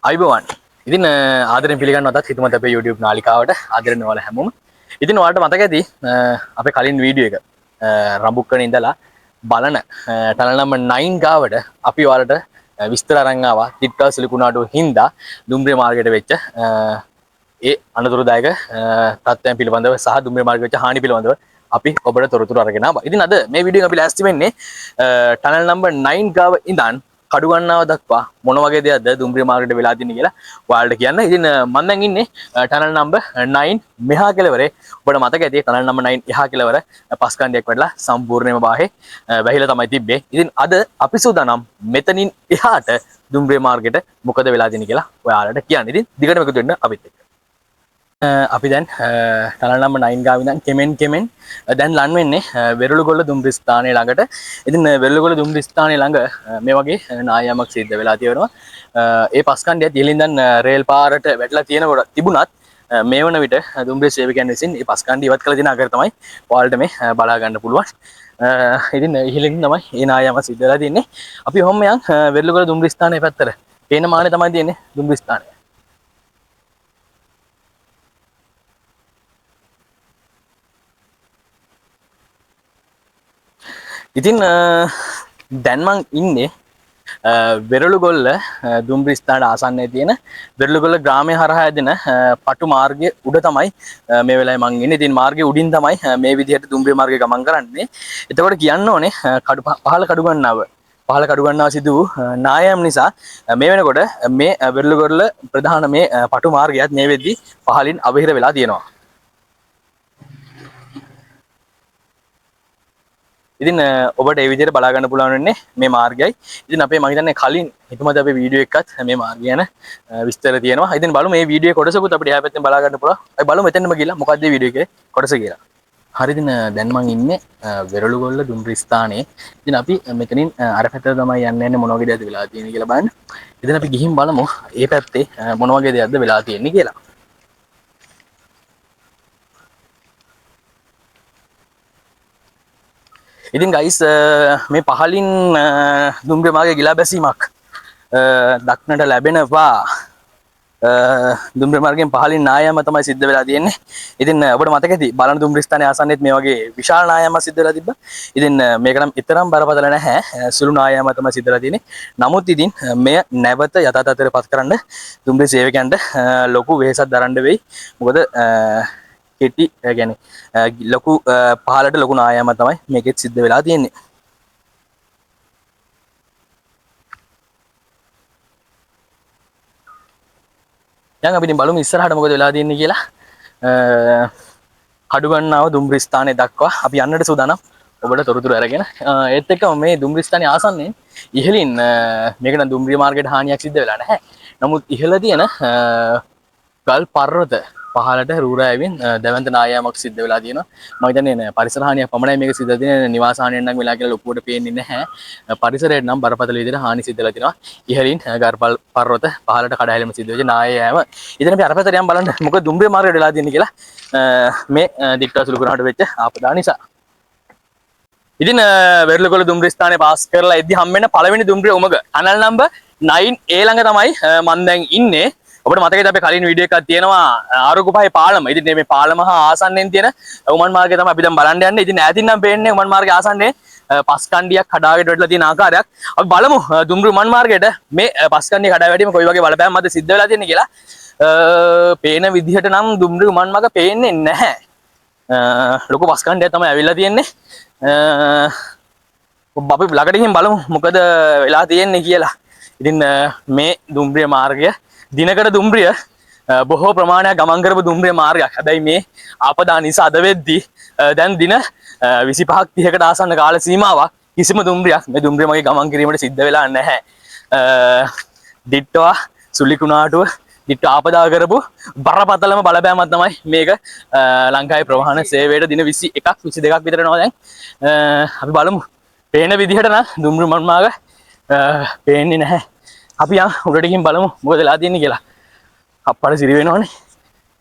අයිබෝවන් ඉතින් ආදරෙන් පිළිගන්නවතත් හිතමත අපේ YouTube නාලිකාවට ආදරෙන් ඔයාලා හැමෝම. ඉතින් ඔයාලට මතක ඇති අපේ කලින් වීඩියෝ එක රඹුක්කන ඉඳලා බලන ටනල් නම්බර් 9 ගාවට අපි ඔයාලට විස්තර අරන් ආවා තිට්ටා සිලිකුණාටු හින්දා දුම්රිය මාර්ගයට වෙච්ච ඒ අනතුරුදායක තත්ත්වයන් පිළිබඳව සහ දුම්රිය මාර්ගයට වෙච්ච හානි පිළිබඳව අපි ඔබට තොරතුරු අරගෙන ආවා. ඉතින් අද මේ වීඩියෝ එක අපි ලෑස්ති වෙන්නේ ටනල් නම්බර් 9 ගාව ඉඳන් කඩුගන්නාව දක්වා මොන වගේ දෙයක්ද දුම්රිය මාර්ගයට වෙලා තියෙන්නේ කියලා ඔයාලට කියන්න. ඉතින් මම දැන් ඉන්නේ ටනල් නම්බර් 9 මෙහා කෙළවරේ. ඔබට මතක ඇති ටනල් නම්බර් 9 එහා කෙළවර පස් කණ්ඩයක් වැඩලා සම්පූර්ණයෙන්ම බාහේ වැහිලා තමයි තිබ්බේ. ඉතින් අද අපි සූදානම් මෙතනින් එහාට දුම්රිය මාර්ගයට මොකද වෙලා තියෙන්නේ කියලා ඔයාලට කියන්න. ඉතින් දිගටම එකතු වෙන්න අපිත් එක්ක. අපි දැන් ටනල් නම්බර් 9 ගාව ඉඳන් කෙමෙන් දැන් ලන් වෙන්නේ වෙරළුගොල්ල දුම්රිය ස්ථානයේ ළඟට. ඉතින් වෙරළුගොල්ල දුම්රිය ස්ථානයේ ළඟ මේ වගේ නායමක් සිද්ධ වෙලා තියෙනවා. ඒ පස් කණ්ඩියත් ඉහළින් දැන් රේල් පාරට වැටලා තියෙනකොට තිබුණත් මේ වන විට දුම්රිය සේවකයන් විසින් මේ පස් කණ්ඩිය ඉවත් කරලා තියෙන ආකාරය තමයි ඔයාලට මේ බලා ගන්න පුළුවන්. ඉතින් ඉහළින් තමයි මේ නායමක් සිද්ධ වෙලා තියෙන්නේ. අපි ඔහොම යන් වෙරළුගොල්ල දුම්රිය ස්ථානයේ පැත්තට. පේන මානේ තමයි තියෙන්නේ දුම්රිය ස්ථානය. ඉතින් දැන් මං ඉන්නේ වෙරළුගොල්ල දුම්රිය ස්ථානට ආසන්නයේ තියෙන වෙරළුගොල්ල ග්‍රාමය හරහා යදින පටු මාර්ගයේ උඩ තමයි මේ වෙලාවේ මං ඉන්නේ. ඉතින් මාර්ගයේ උඩින් තමයි මේ විදිහට දුම්රිය මාර්ගය ගමන් කරන්නේ. එතකොට කියන්න ඕනේ පහළ කඩුගන්නාව සිදු වූ නායම් නිසා මේ වෙනකොට මේ වෙරළුගොල්ල ප්‍රධාන මේ පටු මාර්ගයත් මේ වෙද්දී පහළින් අවහිර වෙලා තියෙනවා. ඉතින් ඔබට ඒ විදිහට බලා ගන්න පුළුවන් වෙන්නේ මේ මාර්ගයයි. ඉතින් අපේ මම හිතන්නේ කලින් හිතමුද අපේ වීඩියෝ එකත් මේ මාර්ගය ගැන විස්තර තියෙනවා. ඉතින් බලමු මේ වීඩියෝ කොටසකුත් අපිට එහා පැත්තෙන් බලා ගන්න පුළුවන්. අපි බලමු මෙතනම ගිහලා මොකක්ද මේ වීඩියෝ එකේ කොටස කියලා. හරි ඉතින් දැන් මම ඉන්නේ වෙරළුගොල්ල දුම්රිය ස්ථානයේ. ඉතින් අපි මෙතනින් අර පැත්තට තමයි යන්නේ මොන වගේ දෙයක්ද වෙලා තියෙන්නේ කියලා බලන්න. ඉතින් අපි ගිහින් බලමු මේ පැත්තේ මොන වගේ දෙයක්ද වෙලා තියෙන්නේ කියලා. ඉතින් ගයිස් මේ පහලින් දුම්රිය මාර්ගයේ ගිලා බැසීමක් දක්නට ලැබෙනවා. දුම්රිය මාර්ගයෙන් පහලින් නායම තමයි සිද්ධ වෙලා තියෙන්නේ. ඉතින් ඔබට මතක ඇති බලන දුම්රිය ස්ථානයේ ආසන්නෙත් මේ වගේ විශාල නායමක් සිද්ධ වෙලා තිබ්බා. ඉතින් මේක නම් ඊතරම් බරපතල නැහැ. සුළු නායම තමයි සිද්ධ වෙලා තියෙන්නේ. නමුත් ඉතින් මෙය නැවත යථාර්ථයට පත් කරන්න දුම්රිය සේවකයන්ට ලොකු වෙහෙසක් දරන්න වෙයි. මොකද කෙටි ගැන ලොකු පහලට ලොකු නායම තමයි මේකෙත් සිද්ධ වෙලා තියෙන්නේ. දැන් අපි ඉතින් බලමු ඉස්සරහට මොකද වෙලා තියෙන්නේ කියලා. කඩුගන්නාව දුම්රිය ස්ථානයේ දක්වා අපි යන්නට සූදානම්. ඔබට තොරතුරු අරගෙන ඒත් එක්කම මේ දුම්රිය ස්ථානයේ ආසන්නයෙන් ඉහළින් මේක නම් දුම්රිය මාර්ගයට හානියක් සිද්ධ වෙලා නැහැ. නමුත් ඉහළ තියෙන ගල් පර්වත පහලට රූරෑවින් දැවන්ත නායමක් සිද්ධ වෙලා තියෙනවා. මම හිතන්නේ පරිසර හානියක් පමණයි මේක සිද්ධ වෙන්නේ. නිවාස හානියක් නම් වෙලා කියලා ලොකුවට පේන්නේ නැහැ. පරිසරයට නම් බරපතල විදිහට හානි සිද්ධ වෙලා තියෙනවා. ඉහළින් ගල් පර්වත පහලට කඩහැලීම සිද්ධ වෙච්ච නායෑම. ඉතින් අපි අර පැත්තට යන් බලන්න මොකද දුම්රිය මාර්ගයට වෙලා තියෙන්නේ කියලා මේ දික්ටා සුළුකුණාට වෙච්ච ආපදා නිසා. ඉතින් වෙරළුගොල්ල දුම්රිය ස්ථානයේ පාස් කරලා එද්දි හම්බෙන්න පළවෙනි දුම්රිය උමග ටනල් නම්බර් 9 ළඟ තමයි මම දැන් ඉන්නේ. ඔබට මතකයිද අපේ කලින් වීඩියෝ එකක් තියෙනවා ආරුකුපහේ පාලම. ඉතින් මේ පාලම හා ආසන්නෙන් තියෙන උමන් මාර්ගය තමයි අපි දැන් බලන්න යන්නේ. ඉතින් ඈතින් නම් පේන්නේ උමන් මාර්ගය ආසන්නයේ පස් කණ්ඩියක් කඩාගෙන වැටලා තියෙන ආකාරයක්. අපි බලමු දුම්රිය උමන් මාර්ගයට මේ පස් කණ්ඩිය කඩා වැටීම කොයි වගේ බලපෑමක්ද සිද්ධ වෙලා තියෙන්නේ කියලා. පේන විදිහට නම් දුම්රිය උමන් මාර්ග පේන්නේ නැහැ. ලොකු පස් කණ්ඩියක් තමයි ඇවිල්ලා තියෙන්නේ. අපි ළඟට ගිහින් බලමු මොකද වෙලා තියෙන්නේ කියලා. ඉතින් මේ දුම්රිය මාර්ගය දිනකට දුම්රිය බොහෝ ප්‍රමාණයක් ගමන් කරපු දුම්රිය මාර්ගයක්. හැබැයි මේ ආපදා නිසා අද වෙද්දී දැන් දින 25ක් 30කට ආසන්න කාල සීමාවක් කිසිම දුම්රියක් මේ දුම්රිය මගේ ගමන් කිරීමට සිද්ධ වෙලා නැහැ. දිට්ටවා සුලිකුණාටුව දිට්ට ආපදා කරපු බරපතලම බලපෑමක් තමයි මේක ලංකාවේ ප්‍රවාහන සේවයට දින 21ක් 22ක් විතර යනවා දැන්. අපි බලමු. පේන විදිහට නම් දුම්රිය උමන් මාර්ග පේන්නේ නැහැ. අපි යන් උඩට ගිහින් බලමු මොකද වෙලා තියෙන්නේ කියලා. අප්පර සිරි වෙනවනේ.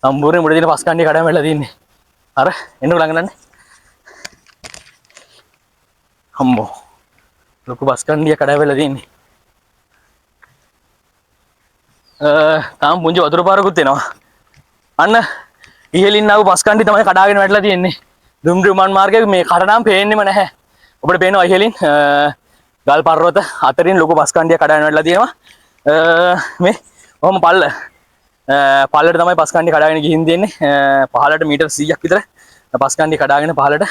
සම්පූර්ණයෙන් උඩ තියෙන පස් කණ්ඩිය කඩාම වෙලා තියෙන්නේ. අර එන්නකො ළඟ අම්මෝ. ලොකු පස් කණ්ඩිය කඩාම වෙලා තියෙන්නේ. තාම පුංචි වතුර පාරකුත් එනවා. අන්න ඉහළින් ආව බස් කණ්ඩි තමයි කඩාගෙන වැටලා තියෙන්නේ. දුම්රිය විමාන මාර්ගයේ මේ කඩනම් පේන්නෙම නැහැ. ඔබට පේනවා ඉහළින් ගල් පර්වත අතරින් ලොකු බස් කණ්ඩියක් කඩාගෙන වැටලා තියෙනවා. මේ ඔහොම පල්ලට තමයි බස් කණ්ඩිය කඩාගෙන ගිහින් තියෙන්නේ. පහළට මීටර් 100ක් විතර බස් කණ්ඩිය කඩාගෙන පහළට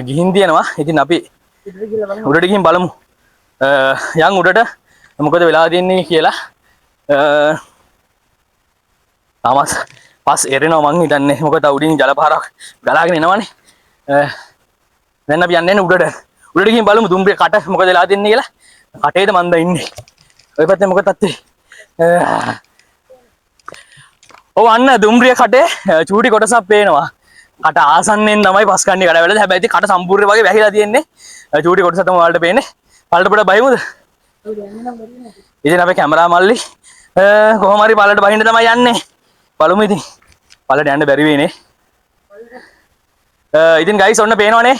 ගිහින් තියෙනවා. ඉතින් අපි උඩට ගිහින් බලමු. යන් උඩට මොකද වෙලා තියෙන්නේ කියලා. තාමත් පස් එරෙනවා මං හිතන්නේ. මොකද උඩින් ජල පාරක් ගලාගෙන එනවනේ. දැන් අපි යන්නේ උඩට ගිහින් බලමු දුම්රිය කට මොකද වෙලා තියෙන්නේ කියලා. කටේද මන්ද ඉන්නේ. ඔය පැත්තේ මොකද තත්ත්වේ? ඔව් අන්න දුම්රිය කටේ චූටි කොටසක් පේනවා. කට ආසන්නෙන් තමයි පස් කණ්ඩිය කඩ වෙලා. හැබැයි කට සම්පූර්ණ වගේ වැහිලා තියෙන්නේ. චූටි කොටස තමයි ඔයාලට පේන්නේ. පළට පොඩ බයිමුද? ඉතින් අපේ කැමරා මල්ලි කොහොම හරි පළට බහින්න තමයි යන්නේ. බලමු ඉතින්. පළට යන්න බැරි වෙන්නේ. ඉතින් ගයිස් ඔන්න පේනවනේ.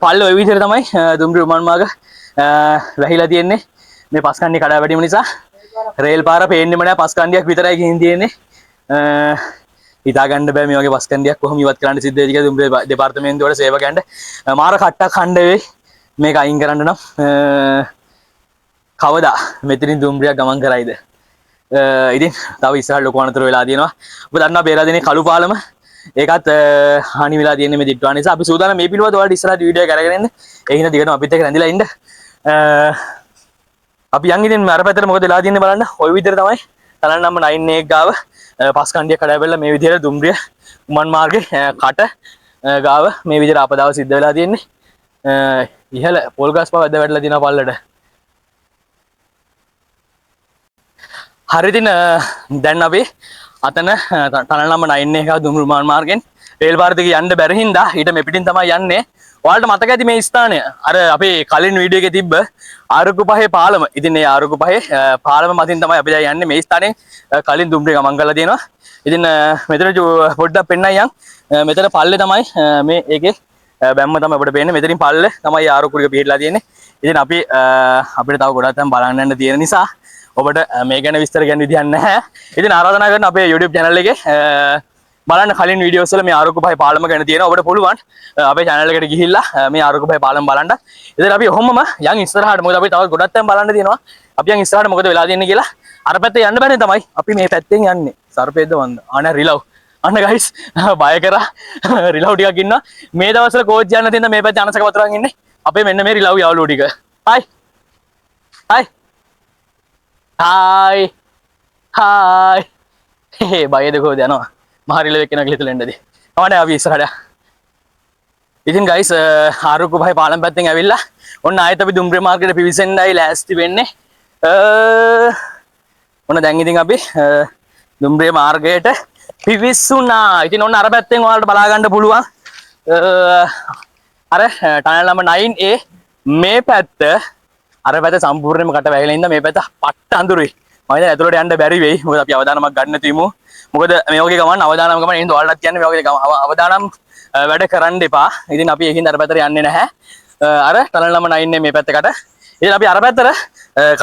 පල්ල ඔය විදිහට තමයි දුම්රිය විමාන මාර්ග වැහිලා තියෙන්නේ. මේ පස් කණ්ඩිය කඩා වැටීම නිසා රේල් පාර පේන්නෙම නැහැ. පස් කණ්ඩියක් විතරයි ගිහින් තියෙන්නේ. හිතා ගන්න බෑ මේ වගේ පස් කණ්ඩියක් කොහොම ඉවත් කරන්න සිද්ධ වෙයි කියලා දුම්රිය දෙපාර්තමේන්තුවට සේවකයන්ට මාර කට්ටක් හඬ වෙයි. මේක අයින් කරන්න නම් කවදා මෙතනින් දුම්රියක් ගමන් කරයිද? ඉතින් තව ඉස්සරහට ලොකු අනතුරු වෙලා තියෙනවා. ඔබ දන්නවා බේරාදෙණියේ කළු පාලම ඒකත් හානි වෙලා තියෙන්නේ මේ දිට්ටුවා නිසා. අපි සූදානම් මේ පිළිවෙත ඔයාලට ඉස්සරහට වීඩියෝ එක අරගෙන එන්න. ඒ හින්දා දිගටම අපිත් එක්ක රැඳිලා ඉන්න. අපි යන් ඉතින් අර පැත්තට මොකද වෙලා තියෙන්නේ බලන්න. ওই විදිහට තමයි තලන් නම්බර් 9 එක ගාව පස් කණ්ඩිය කඩාවැල්ල මේ විදිහට දුම්රිය උමන් මාර්ගේ කට ගාව මේ විදිහට අපදාව සිද්ධ වෙලා තියෙන්නේ. ඉහළ පොල් ගස් පව වැද වැටලා තියෙනවා පල්ලට. හරි ඉතින් දැන් අපි අතන තනල් නම්බර් 9 එක දුම්රිය විමාන මාර්ගෙන් රේල් පාර දිගේ යන්න බැරි හින්දා ඊට මෙපිටින් තමයි යන්නේ. ඔයාලට මතක ඇති මේ ස්ථානය අර අපේ කලින් වීඩියෝ එකේ තිබ්බ ආරුක්කු පහේ පාලම. ඉතින් මේ ආරුක්කු පහේ පාලම මතින් තමයි අපි දැන් යන්නේ. මේ ස්ථානයෙන් කලින් දුම්රිය ගමන් කරලා තියෙනවා. ඉතින් මෙතන පොඩ්ඩක් පෙන්නයි යන්. මෙතන පල්ලේ තමයි මේ ඒකේ බැම්ම තමයි අපිට පේන්නේ. මෙතනින් පල්ලේ තමයි ආරුක්කු ටික පිහිටලා තියෙන්නේ. ඉතින් අපි අපිට තව ගොඩක් තැන් බලන්න යන්න තියෙන නිසා ඔබට මේ ගැන විස්තර කියන්න විදිහක් නැහැ. ඉතින් ආරාධනා කරන අපේ YouTube channel එකේ බලන්න කලින් වීඩියෝස් වල මේ ආරුක්කු පහේ පාලම ගැන තියෙනවා. ඔබට පුළුවන් අපේ channel එකට ගිහිල්ලා මේ ආරුක්කු පහේ පාලම බලන්න. ඉතින් අපි ඔහොමම යන් ඉස්සරහට මොකද අපි තව ගොඩක් තැන් බලන්න තියෙනවා. අපි යන් ඉස්සරහට මොකද වෙලා තියෙන්නේ කියලා අර පැත්තේ යන්න බැරි තමයි අපි මේ පැත්තෙන් යන්නේ. සර්පේද්ද වන්ද. අනේ රිලව්. අන්න ගයිස් බය කරා රිලව් ටිකක් ඉන්නවා. මේ දවස්වල කෝච් යන්න තියෙන මේ පැත්තේ අනසක වතුරන් ඉන්නේ. අපේ මෙන්න මේ රිලව් යාළුවෝ ටික. හයි. හයි. හායි හායි බයද කොහෙද යනවා මහරිල වෙකන ගිහලා එන්නද අවනේ අපි ඉස්සරහට ඉතින් ගයිස් ආරුක්කු පහේ පාලම් පැත්තෙන් ඇවිල්ලා ඔන්න ආයෙත් අපි දුම්රිය මාර්ගයට පිවිසෙන්නයි ලෑස්ති වෙන්නේ ඔන්න දැන් ඉතින් අපි දුම්රිය මාර්ගයට පිවිසුණා ඉතින් ඔන්න අර පැත්තෙන් ඔයාලට බලා ගන්න පුළුවන් අර ටනල් නම්බර් 9A මේ පැත්ත අර පැත්ත සම්පූර්ණයෙන්ම කට වැහිලා ඉඳලා මේ පැත්ත පට්ට අඳුරුයි. මම හිතන්නේ ඇතුළට යන්න බැරි වෙයි. මොකද අපි අවදානමක් ගන්න තියමු. මොකද මේ වගේ ගමන් අවදානම් ගමන් එහෙනම් ඔයාලටත් කියන්නේ මේ වගේ අවදානම් වැඩ කරන්න එපා. ඉතින් අපි ඒකින්ද අර පැත්තට යන්නේ නැහැ. අර ටනල් නම්බර් 9 මේ පැත්තකට. ඉතින් අපි අර පැත්තට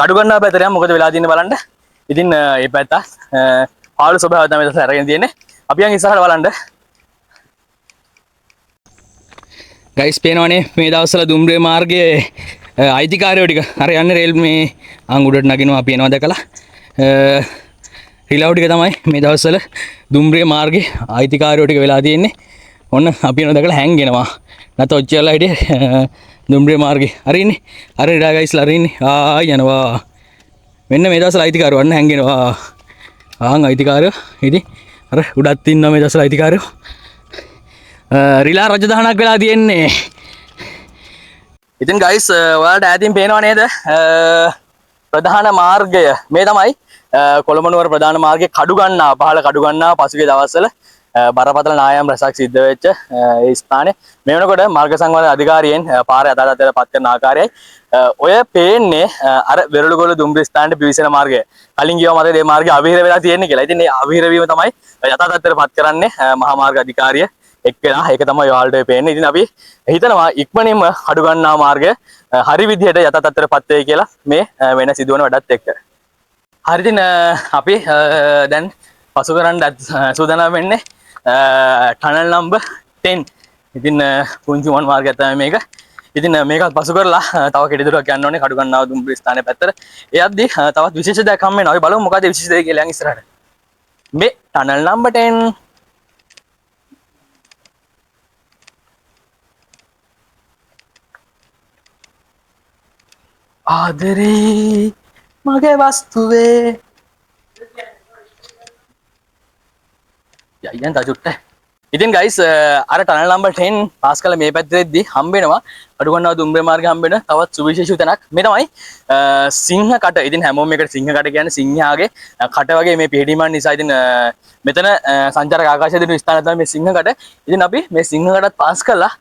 කඩු ගන්නවා පැත්තට යමු. මොකද වෙලා තියෙන්නේ බලන්න. ඉතින් මේ පැත්ත පාළු ස්වභාවය තමයි දැන් අරගෙන තියෙන්නේ. අපි යන් ඉස්සරහට බලන්න. ගයිස් පේනවනේ මේ දවස්වල දුම්රිය මාර්ගයේ අයිතිකාරයෝ ටික අර යන්නේ රේල් මේ අං උඩට නගිනවා අපි එනවා දැකලා රිලව් ටික තමයි මේ දවස්වල දුම්රිය මාර්ගයේ අයිතිකාරයෝ ටික වෙලා තියෙන්නේ ඔන්න අපි එනවා දැකලා හැංගෙනවා නැත්නම් ඔච්චරලා හිටියේ දුම්රිය මාර්ගේ හරි ඉන්නේ අර ඉඩා ගයිස්ලා හරි ඉන්නේ ආ යනවා මෙන්න මේ දවස්වල අයිතිකාරයෝ අන්න හැංගෙනවා ආන් අයිතිකාරයෝ ඉතින් අර උඩත් ඉන්නවා මේ දවස්වල අයිතිකාරයෝ රිලා රජදහනක් වෙලා තියෙන්නේ ඉතින් ගයිස් ඔයාලට ඈතින් පේනව නේද ප්‍රධාන මාර්ගය මේ තමයි කොළඹ නුවර ප්‍රධාන මාර්ගයේ කඩු ගන්නා පහළ කඩු ගන්නා පසුගිය දවස්වල බරපතල නායම් රැසක් සිද්ධ වෙච්ච ඒ ස්ථානේ මේ වෙනකොට මාර්ග සංවර්ධන අධිකාරියෙන් පාරේ අදාළතට පත් කරන ආකාරයයි ඔය පේන්නේ අර වෙරළුගොල්ල දුම්රිය ස්ථානට පිවිසෙන මාර්ගය කලින් ගියව මතකද මේ මාර්ගය අවහිර වෙලා තියෙන්නේ කියලා. ඉතින් මේ අවහිර වීම තමයි යථාර්ථයට පත් කරන්නේ මහා මාර්ග අධිකාරිය එක්කලා ඒක තමයි ඔයාලට පේන්නේ. ඉතින් අපි හිතනවා ඉක්මනින්ම කඩු ගන්නා මාර්ගය හරි විදිහට යථාර්ථයට පත් වෙයි කියලා මේ වෙන සිදුවන වැඩත් එක්ක. හරි ඉතින් අපි දැන් පසු කරන්න සූදානම් වෙන්නේ ටනල් නම්බර් 10. ඉතින් පුංචි මොන් මාර්ගයක් තමයි මේක. ඉතින් මේකත් පසු කරලා තව කෙටි දුරක් යන්න ඕනේ කඩුගන්නාව දුම්රිය ස්ථානයේ පැත්තට. එයත්දී තවත් විශේෂ දෙයක් හම් වෙනවා. අපි බලමු මොකද විශේෂ දෙයක් කියලා යන් ඉස්සරහට. මේ ටනල් නම්බර් 10 ආදරේ මගේ වස්තුවේ යයන් තජුට්ට. ඉතින් ගයිස් අර ටනල් නම්බර් 10 පාස් කළ මේ පැත්තේදී හම්බ වෙනවා කඩුගන්නාව දුම්රිය මාර්ගයේ හම්බ වෙන තවත් සුවිශේෂී තැනක්. මේ තමයි සිංහ කට. ඉතින් හැමෝම මේකට සිංහ කට කියන්නේ සිංහයාගේ කට වගේ මේ පිහිටීමක් නිසා. ඉතින් මෙතන සංචාරක ආකාශය දෙන ස්ථානය තමයි මේ සිංහ කට. ඉතින් අපි මේ සිංහ කටත් පාස් කළා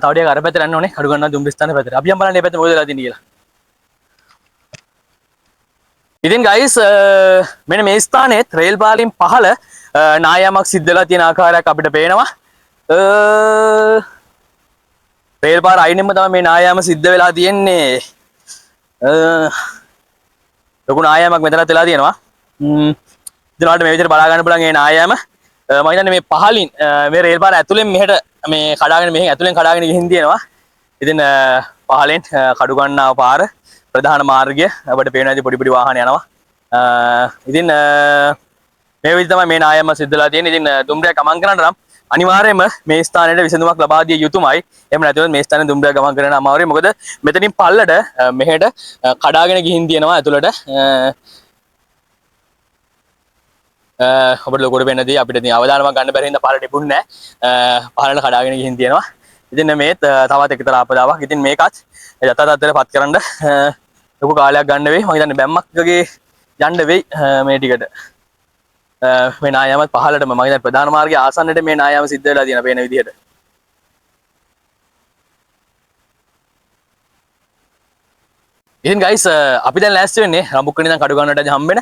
තව ටිකක් අර පැත්තට යන්න ඕනේ කඩුගන්නාව දුම්රිය ස්ථානයේ පැත්තට. අපි යම් බලන්න මේ පැත්තේ මොකද වෙලා තියෙන්නේ කියලා. ඉතින් ගයිස් මෙන්න මේ ස්ථානයේ රේල් පාලෙන් පහළ නායමක් සිද්ධ වෙලා තියෙන ආකාරයක් අපිට පේනවා. රේල් පාර අයිනෙම තමයි මේ නායම සිද්ධ වෙලා තියෙන්නේ. ලොකු නායමක් මෙතනත් වෙලා තියෙනවා. ඉතින් ඔයාලට මේ විදිහට බලා ගන්න පුළුවන් මේ නායම. මම හිතන්නේ මේ පහලින් මේ රේල් පාර ඇතුලෙන් මෙහෙට මේ කඩාගෙන මෙහෙන් ඇතුලෙන් කඩාගෙන ගිහින් තියෙනවා. ඉතින් පහලෙන් කඩුගන්නාව පාර ප්‍රධාන මාර්ගය අපිට පේනවා. ඉතින් පොඩි පොඩි වාහන යනවා. ඉතින් මේ විදිහට තමයි මේ නායම සිද්ධලා තියෙන්නේ. ඉතින් දුම්රිය ගමන් කරන්න නම් අනිවාර්යයෙන්ම මේ ස්ථානයේ විසඳුමක් ලබා දිය යුතුමයි. එහෙම නැත්නම් මේ ස්ථානයේ දුම්රිය ගමන් කරන්න අමාරුයි. මොකද මෙතනින් පල්ලට මෙහෙට කඩාගෙන ගිහින් තියෙනවා ඇතුළට. ඔබට ලොකුට වෙන්නදී අපිට ඉතින් අවදානමක් ගන්න බැරි හින්දා පාරට තිබුණේ නැහැ. පහළට කඩාගෙන ගිහින් තියෙනවා. ඉතින් මේ තවත් එකතර ආපදාවක්. ඉතින් මේකත් යථාර්ථයට පත් කරන්න ලොකු කාලයක් ගන්න වෙයි. මම හිතන්නේ බැම්මක් වගේ යන්න වෙයි මේ ටිකට. මේ නායමත් පහළටම මම හිතන්නේ ප්‍රධාන මාර්ගයේ ආසන්නයට මේ නායම සිද්ධ වෙලා තියෙන පේන විදිහට. ඉතින් ගයිස් අපි දැන් ලෑස්ති වෙන්නේ රඹුක්කනේ ඉඳන් කඩුගන්නට හම්බෙන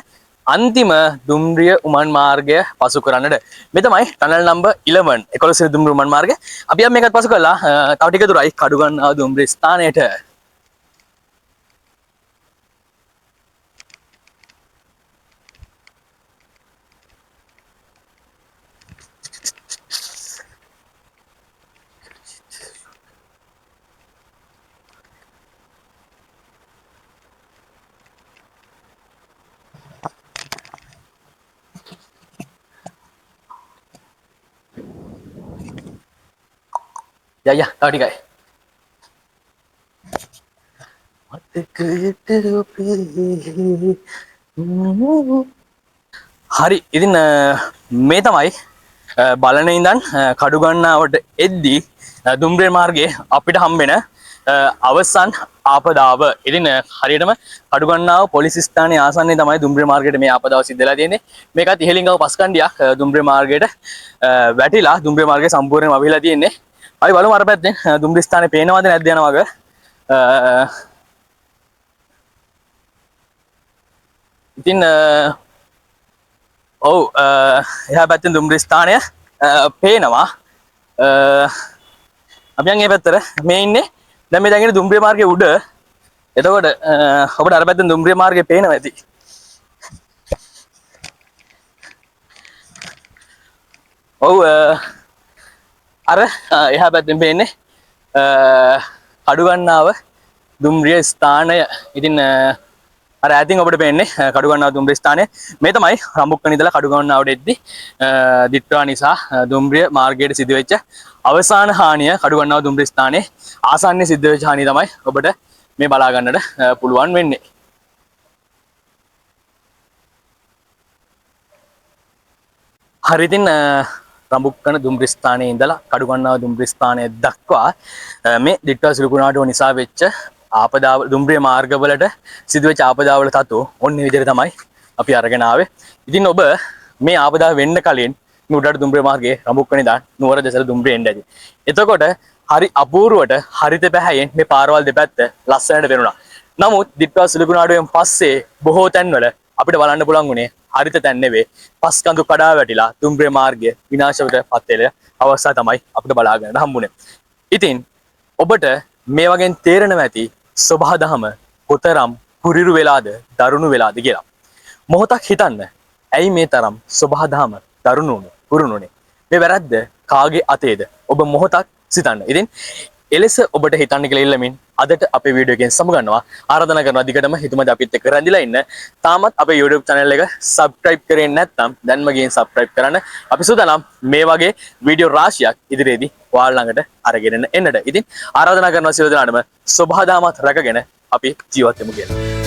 අන්තිම දුම්රිය උමන් මාර්ගය පසු කරන්නට. මේ තමයි ටනල් නම්බර් 11 11 දුම්රිය උමන් මාර්ගය. අපි යම් මේකත් පසු කළා. තව ටික දුරයි කඩුගන්නාව දුම්රිය ස්ථානයට. Ya, tadi guys. Hari ඉතින් මේ තමයි බලන ඉඳන් කඩුගන්නාවට එද්දී දුම්රිය මාර්ගයේ අපිට හම්බෙන අවසන් ආපදාව. ඉතින් හරියටම කඩුගන්නාව පොලිස් ස්ථානයේ ආසන්නයේ තමයි දුම්රිය මාර්ගයට මේ ආපදාව සිද්ධ වෙලා තියෙන්නේ. මේකත් ඉහළින් ගාව පස්කණ්ඩියක් දුම්රිය මාර්ගයට වැටිලා දුම්රිය මාර්ගය සම්පූර්ණයෙන්ම අවිහිලා තියෙන්නේ. අපි බලමු අර පැත්තෙන් දුම්රිය ස්ථානේ පේනවද නැද්ද යන වගේ. ඉතින් ඔව් එහා පැත්තෙන් දුම්රිය ස්ථානය පේනවා. අපි යන් මේ පැත්තට මේ ඉන්නේ. දැන් මේ දැන් දුම්රිය මාර්ගයේ උඩ. එතකොට ඔබට අර පැත්තෙන් දුම්රිය මාර්ගය පේනවා ඇති. ඔව් අර එහා පැත්තෙන් පේන්නේ කඩුගන්නාව දුම්රිය ස්ථානය. ඉතින් අර ඈතින් ඔබට පේන්නේ කඩුගන්නාව දුම්රිය ස්ථානය. මේ තමයි රඹුක්කන ඉඳලා කඩුගන්නාවට එද්දී දිට්ටුවා නිසා දුම්රිය මාර්ගයට සිදුවෙච්ච අවසාන හානිය කඩුගන්නාව දුම්රිය ස්ථානයේ ආසන්නයේ සිද්ධ වෙච්ච හානිය තමයි ඔබට මේ බලා ගන්නට පුළුවන් වෙන්නේ. හරි ඉතින් රඹුක්කන දුම්රිය ස්ථානයේ ඉඳලා කඩුගන්නාව දුම්රිය ස්ථානය දක්වා මේ දිට්ටුවා සිරුකුණාටුව නිසා වෙච්ච ආපදාව දුම්රිය මාර්ගවලට සිදුවෙච්ච ආපදාවල තත්ත්වය ඔන්න විදිහට තමයි අපි අරගෙන ආවේ. ඉතින් ඔබ මේ ආපදාව වෙන්න කලින් මේ උඩට දුම්රිය මාර්ගයේ රඹුක්කනේ දාන්න නුවර දෙසට දුම්රිය එන්න ඇති. එතකොට හරි අපූර්වට හරිත පැහැයෙන් මේ පාරවල් දෙපැත්ත ලස්සනට පේනවා. නමුත් දිට්ටුවා සිරුකුණාටුවෙන් පස්සේ බොහෝ තැන්වල අපිට බලන්න පුළුවන් උනේ හරිත තැන් නෙවෙයි පස් කඳු කඩා වැටිලා දුම්රිය මාර්ගය විනාශවට පත් වෙන අවස්ථාව තමයි අපිට බලා ගන්න හම්බුනේ. ඉතින් ඔබට මේ වගේ තේරෙනවා ඇති සබහාදහම කොතරම් කුරිරු වෙලාද දරුණු වෙලාද කියලා. මොහොතක් හිතන්න. ඇයි මේ තරම් සබහාදහම දරුණුනේ පුරුණුනේ? මේ වැරද්ද කාගේ අතේද? ඔබ මොහොතක් සිතන්න. ඉතින් එලෙස ඔබට හිතන්න කියලා ඉල්ලමින් අදට අපේ වීඩියෝ එකෙන් සමුගන්නවා. ආරාධනා කරනවා දිගටම හිතුමද අපිත් එක්ක රැඳිලා ඉන්න. තාමත් අපේ YouTube channel එක subscribe කරේ නැත්නම් දැන්ම ගිහින් subscribe කරන්න. අපි සූදානම් මේ වගේ වීඩියෝ රාශියක් ඉදිරියේදී ඔයාලා ළඟට අරගෙන එන්නට. ඉතින් ආරාධනා කරනවා සියලු දෙනාටම සබහාදහමත් රැකගෙන අපි ජීවත් වෙමු කියලා.